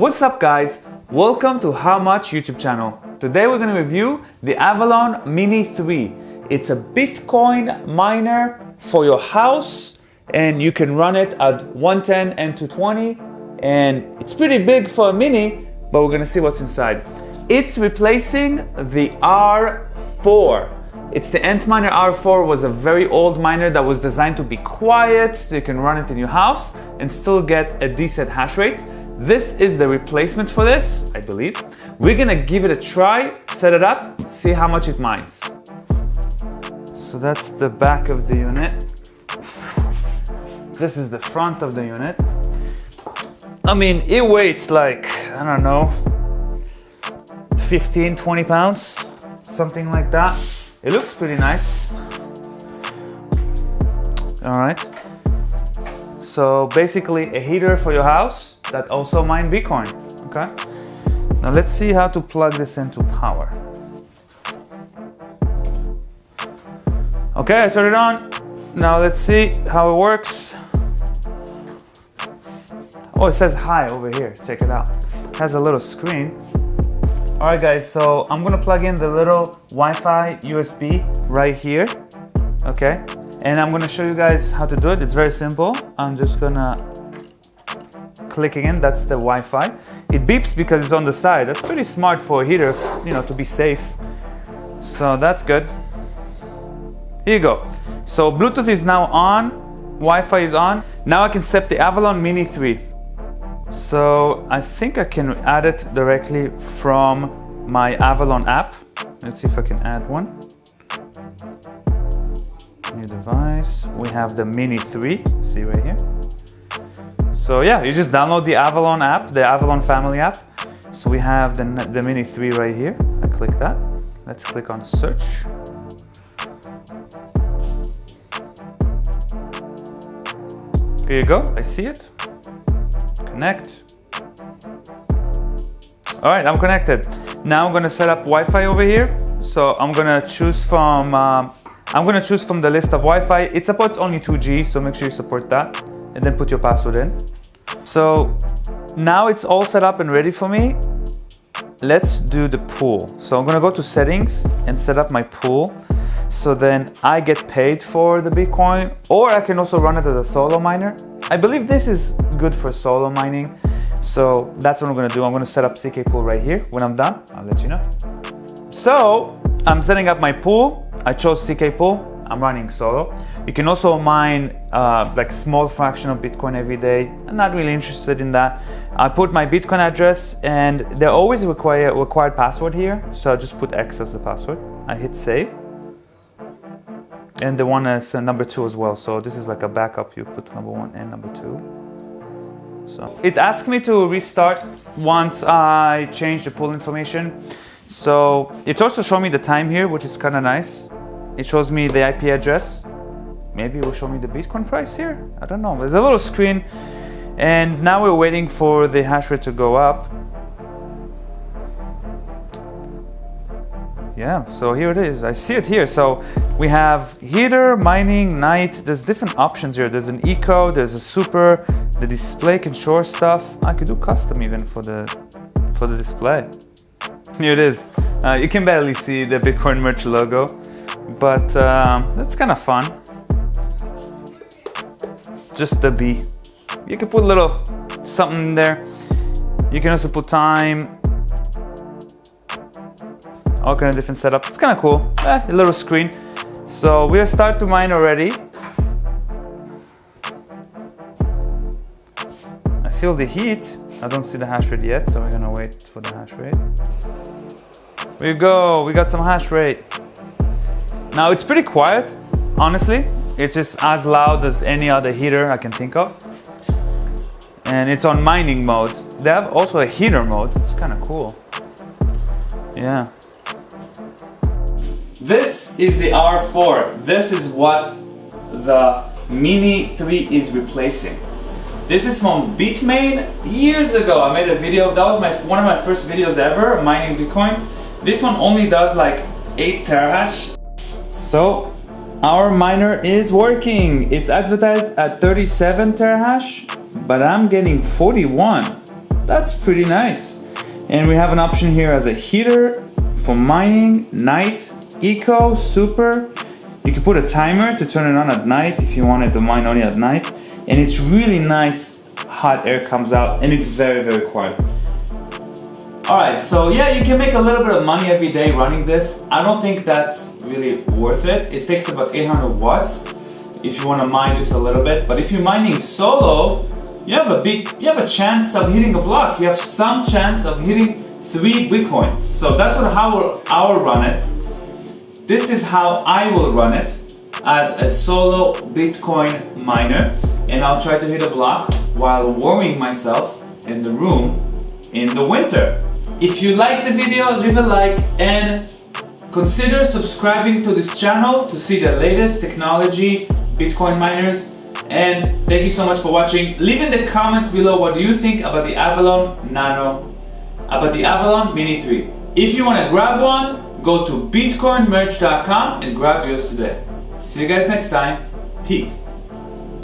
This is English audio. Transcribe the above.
What's up guys? Welcome to How Much YouTube channel. Today we're going to review the Avalon Mini 3. It's a Bitcoin miner for your house and you can run it at 110 and 220 and it's pretty big for a mini, but we're going to see what's inside. It's replacing the R4. It's the Antminer R4. Was a very old miner that was designed to be quiet so you can run it in your house and still get a decent hash rate. This is the replacement for this, I believe. We're gonna give it a try, set it up, see how much it mines. So that's the back of the unit. This is the front of the unit. I mean, it weighs like, I don't know, 15, 20 pounds, something like that. It looks pretty nice. All right. So basically a heater for your house that also mine Bitcoin, okay? Now let's see how to plug this into power. Okay, I turned it on. Now let's see how it works. Oh, it says hi over here, check it out. It has a little screen. All right guys, so I'm gonna plug in the little Wi-Fi USB right here, okay? And I'm gonna show you guys how to do it. It's very simple. I'm just gonna click again, that's the Wi-Fi. It beeps because it's on the side. That's pretty smart for a heater, you know, to be safe. So that's good. Here you go. So Bluetooth is now on, Wi-Fi is on. Now I can set the Avalon Mini 3. So I think I can add it directly from my Avalon app. Let's see if I can add one. New device. We have the Mini 3, see right here. So yeah, you just download the Avalon app, the Avalon family app. So we have the Mini 3 right here. I click that. Let's click on search. Here you go, I see it. Connect. All right, I'm connected. Now I'm gonna set up Wi-Fi over here. So I'm gonna choose from the list of Wi-Fi. It supports only 2G, so make sure you support that. And then put your password in. So now it's all set up and ready for me. Let's do the pool. So I'm gonna go to settings and set up my pool. So then I get paid for the Bitcoin, or I can also run it as a solo miner. I believe this is good for solo mining. So that's what I'm gonna do. I'm gonna set up CK pool right here. When I'm done, I'll let you know. So I'm setting up my pool. I chose CK pool. I'm running solo. You can also mine like small fraction of Bitcoin every day. I'm not really interested in that. I put my Bitcoin address and they always require required password here. So I just put X as the password. I hit save. And the one is number 2 as well. So this is like a backup. You put number 1 and number 2. So it asked me to restart once I change the pool information. So it also shows me the time here, which is kind of nice. It shows me the IP address. Maybe it will show me the Bitcoin price here. I don't know. There's a little screen. And now we're waiting for the hash rate to go up. Yeah, so here it is. I see it here. So we have heater, mining, night. There's different options here. There's an eco, there's a super, the display can show stuff. I could do custom even for the display. Here it is. You can barely see the Bitcoin merch logo, but that's kind of fun. Just the B. You can put a little something in there. You can also put time. All kind of different setups. It's kind of cool. A little screen. So we'll start to mine already. I feel the heat. I don't see the hash rate yet, so we're gonna wait for the hash rate. Here we go. We got some hash rate. Now it's pretty quiet, honestly. It's just as loud as any other heater I can think of. And it's on mining mode. They have also a heater mode. It's kind of cool. Yeah. This is the R4. This is what the Mini 3 is replacing. This is from Bitmain years ago. I made a video. That was one of my first videos ever, mining Bitcoin. This one only does like 8 terahash. So our miner is working. It's advertised at 37 terahash, but I'm getting 41. that's pretty nice. And we have an option here as a heater for mining, night, eco, super. You can put a timer to turn it on at night if you wanted to mine only at night. And it's really nice, hot air comes out, and it's very, very quiet. Alright, so yeah, you can make a little bit of money every day running this. I don't think that's really worth it. It takes about 800 watts if you want to mine just a little bit. But if you're mining solo, you have a chance of hitting a block. You have some chance of hitting 3 Bitcoins. So that's how I'll run it. This is how I will run it as a solo Bitcoin miner. And I'll try to hit a block while warming myself in the room in the winter. If you like the video, leave a like and consider subscribing to this channel to see the latest technology, Bitcoin miners. And thank you so much for watching. Leave in the comments below what do you think about the Avalon Mini 3. If you want to grab one, go to bitcoinmerch.com and grab yours today. See you guys next time. Peace.